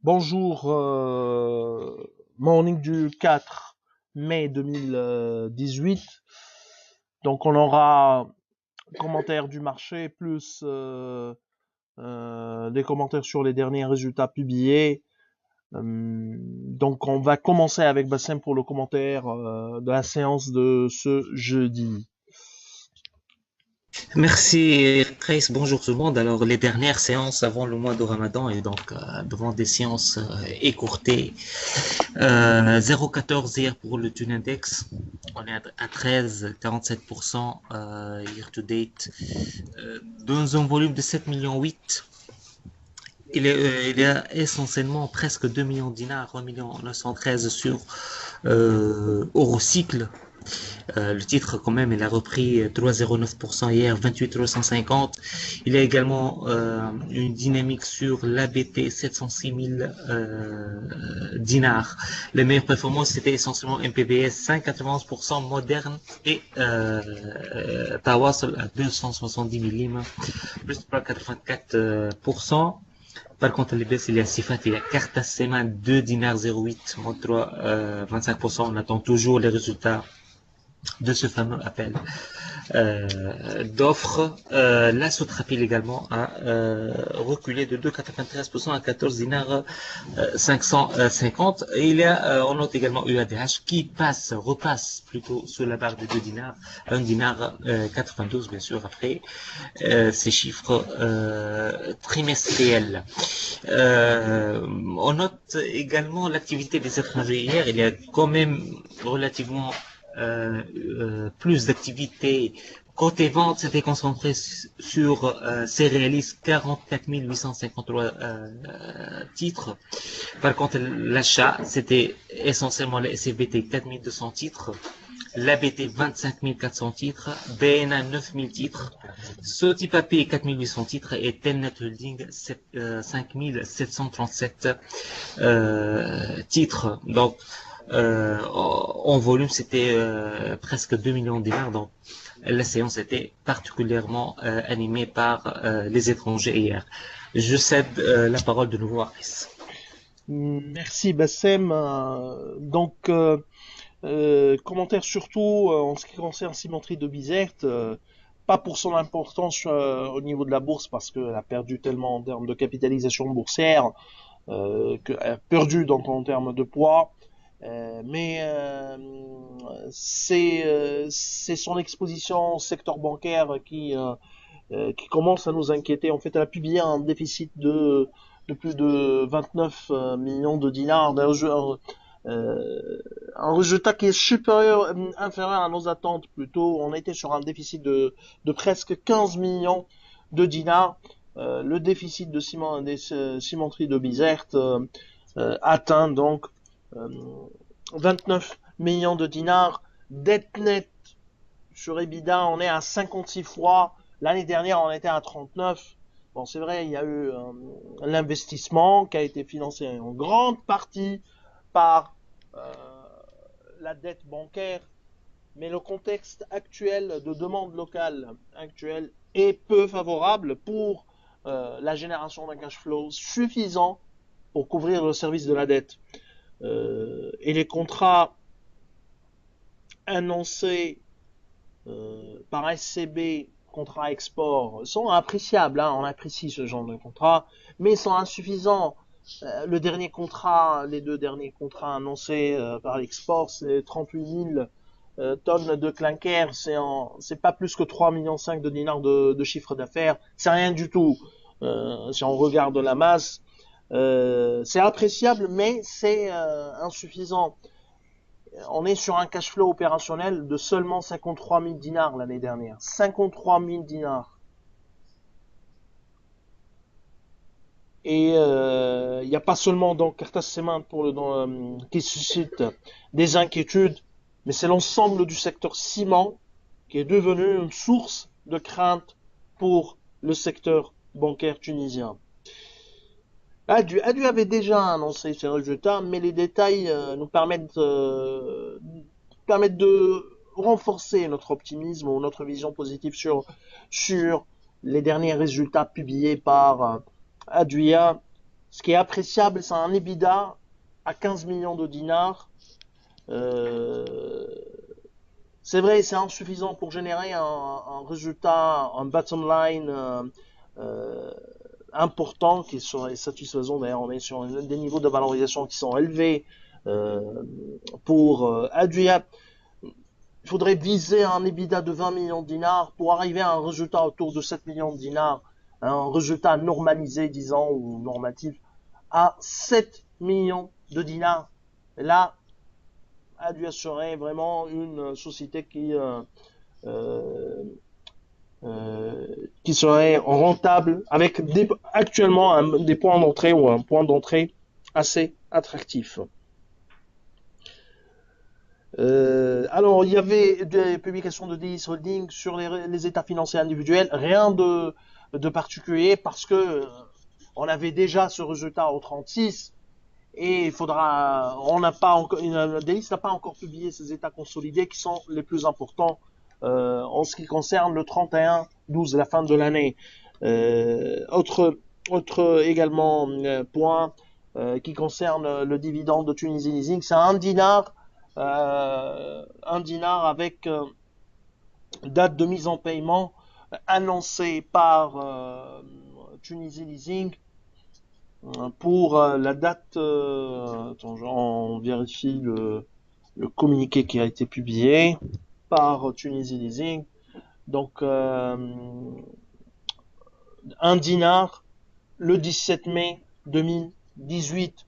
Bonjour, morning du 4 mai 2018. Donc on aura commentaires du marché plus des commentaires sur les derniers résultats publiés. Donc on va commencer avec Bassem pour le commentaire de la séance de ce jeudi. Merci, Grace. Bonjour tout le monde. Alors, les dernières séances avant le mois de Ramadan et donc devant des séances écourtées. 0,14 hier pour le Tune Index. On est à 13,47% year to date. Dans un volume de 7 millions 8. Il y a essentiellement presque 2 millions de dinars, 1 million 913 sur Eurocycle. Le titre, quand même, il a repris 3,09% hier, 28,350. Il y a également une dynamique sur l'ABT, 706 000 dinars. Les meilleures performances, c'était essentiellement MPBS, 5,91%, Moderne et Tawas à 270 millimètres, plus 3,84%. Par contre, les baisses, il y a Sifat, il y a Cartas Seman, 2 dinars 0,8, moins 3, 25%. On attend toujours les résultats de ce fameux appel d'offres. La Sotrapil également a reculé de 2,93% à 14 dinars 550. Et il y a, on note également UADH qui repasse plutôt sous la barre de 2 dinars, 1 dinar 92 bien sûr après ces chiffres trimestriels. On note également l'activité des étrangers hier. Il y a quand même relativement plus d'activités. Côté vente, c'était concentré sur Céréalis, 44 853 titres. Par contre, l'achat, c'était essentiellement la SFBT, 4 200 titres. L'ABT, 25 400 titres. BNA, 9 000 titres. Soti Papier, 4 800 titres. Et Telnet Holding, 5 737 titres. Donc, en volume, c'était presque 2 millions de dinars. Donc, la séance était particulièrement animée par les étrangers hier. Je cède la parole de nouveau à Chris. Merci Bassem. Commentaire surtout en ce qui concerne Cimenterie de Bizerte, pas pour son importance au niveau de la bourse parce qu'elle a perdu tellement en termes de capitalisation boursière, qu'elle a perdu donc en termes de poids, mais c'est son exposition au secteur bancaire qui commence à nous inquiéter. En fait, elle a publié un déficit de plus de 29 millions de dinars, un résultat qui est inférieur à nos attentes plutôt. On était sur un déficit de presque 15 millions de dinars. Le déficit des cimenteries de Bizerte atteint donc euh, 29 millions de dinars. Dette nette sur EBITDA, on est à 56 fois. L'année dernière, on était à 39. Bon, c'est vrai, il y a eu l'investissement qui a été financé en grande partie par euh, la dette bancaire, mais le contexte actuel de demande locale actuelle est peu favorable pour la génération d'un cash flow suffisant pour couvrir le service de la dette. Et les contrats annoncés par SCB, contrats export, sont appréciables, hein, on apprécie ce genre de contrats, mais sont insuffisants. Les deux derniers contrats annoncés par l'export, c'est 38 000 tonnes de clinker, c'est pas plus que 3,5 millions de dinars de chiffre d'affaires, c'est rien du tout. Si on regarde la masse, c'est appréciable, mais c'est insuffisant. On est sur un cash flow opérationnel de seulement 53 000 dinars l'année dernière. 53 000 dinars. Et il n'y a pas seulement donc Cartas Cement qui suscite des inquiétudes, mais c'est l'ensemble du secteur ciment qui est devenu une source de crainte pour le secteur bancaire tunisien. Adu avait déjà annoncé ses résultats, mais les détails permettent de renforcer notre optimisme ou notre vision positive sur les derniers résultats publiés par Aduia. Ce qui est appréciable, c'est un EBITDA à 15 millions de dinars. C'est vrai, c'est insuffisant pour générer un résultat, un bottom line euh, important qui serait satisfaisant. D'ailleurs, on est sur des niveaux de valorisation qui sont élevés pour Adria. Il faudrait viser un EBITDA de 20 millions de dinars pour arriver à un résultat autour de 7 millions de dinars, un résultat normalisé, disons, ou normatif, à 7 millions de dinars. Et là, Adria serait vraiment une société qui serait rentable avec actuellement des points d'entrée ou un point d'entrée assez attractif. Alors, il y avait des publications de DIS Holding sur les états financiers individuels, rien de particulier parce que on avait déjà ce résultat au 36 et il faudra, on n'a pas encore, DIS n'a pas encore publié ces états consolidés qui sont les plus importants en ce qui concerne le 31-12, la fin de l'année. Autre également point qui concerne le dividende de Tunisie Leasing, c'est un dinar avec date de mise en paiement annoncée par Tunisie Leasing pour la date. Attends, on vérifie le communiqué qui a été publié par Tunisie Leasing. Donc, un dinar le 17 mai 2018.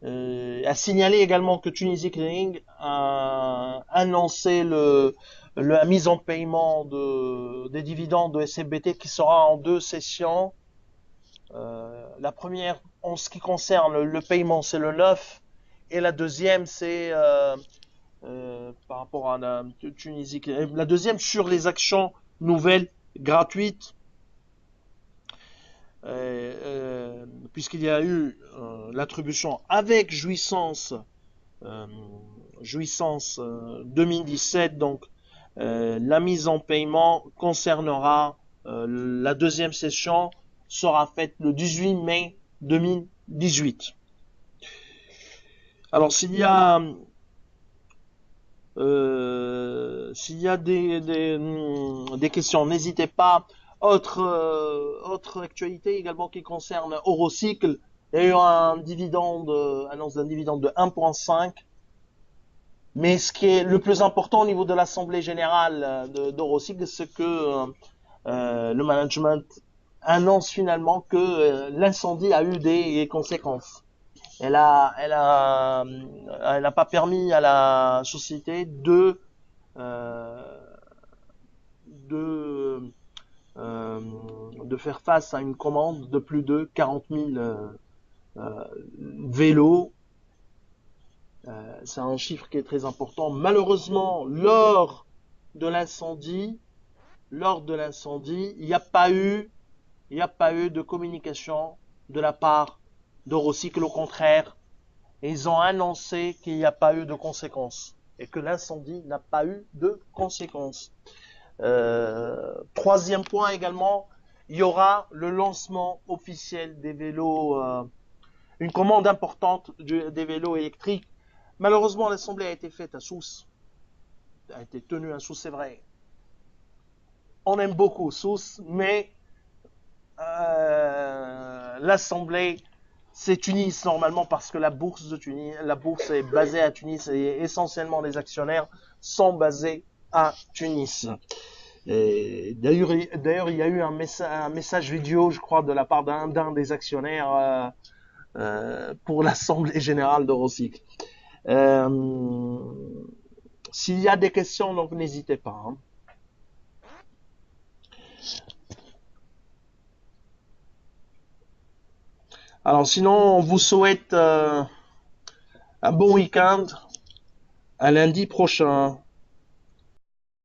A signalé également que Tunisie Clearing a annoncé la mise en paiement des dividendes de SFBT qui sera en 2 sessions. La première, en ce qui concerne le paiement, c'est le 9 et la deuxième, c'est par rapport à la Tunisie. La deuxième sur les actions nouvelles gratuites. Puisqu'il y a eu l'attribution avec jouissance 2017, donc la mise en paiement concernera la deuxième session sera faite le 18 mai 2018. Alors s'il y a des questions, n'hésitez pas. Autre actualité également qui concerne Eurocycle, il y a eu annonce d'un dividende de 1,5. Mais ce qui est le plus important au niveau de l'Assemblée Générale d'Eurocycle, c'est que le management annonce finalement que l'incendie a eu des conséquences. Elle a pas permis à la société de faire face à une commande de plus de 40 000 vélos. C'est un chiffre qui est très important. Malheureusement, lors de l'incendie, il n'y a pas eu de communication de la part d'Eurocycle. Au contraire, ils ont annoncé qu'il n'y a pas eu de conséquences et que l'incendie n'a pas eu de conséquences. Troisième point également, il y aura le lancement officiel des vélos, une commande importante des vélos électriques. Malheureusement, l'assemblée a été faite à Sousse, a été tenue à Sousse, c'est vrai. On aime beaucoup Sousse, mais l'assemblée, c'est Tunis normalement parce que la bourse est basée à Tunis et essentiellement les actionnaires sont basés à Tunis. D'ailleurs, il y a eu un message vidéo, je crois, de la part d'un des actionnaires pour l'Assemblée Générale d'Eurocycle. S'il y a des questions, donc n'hésitez pas. Hein. Alors sinon, on vous souhaite un bon week-end. À lundi prochain.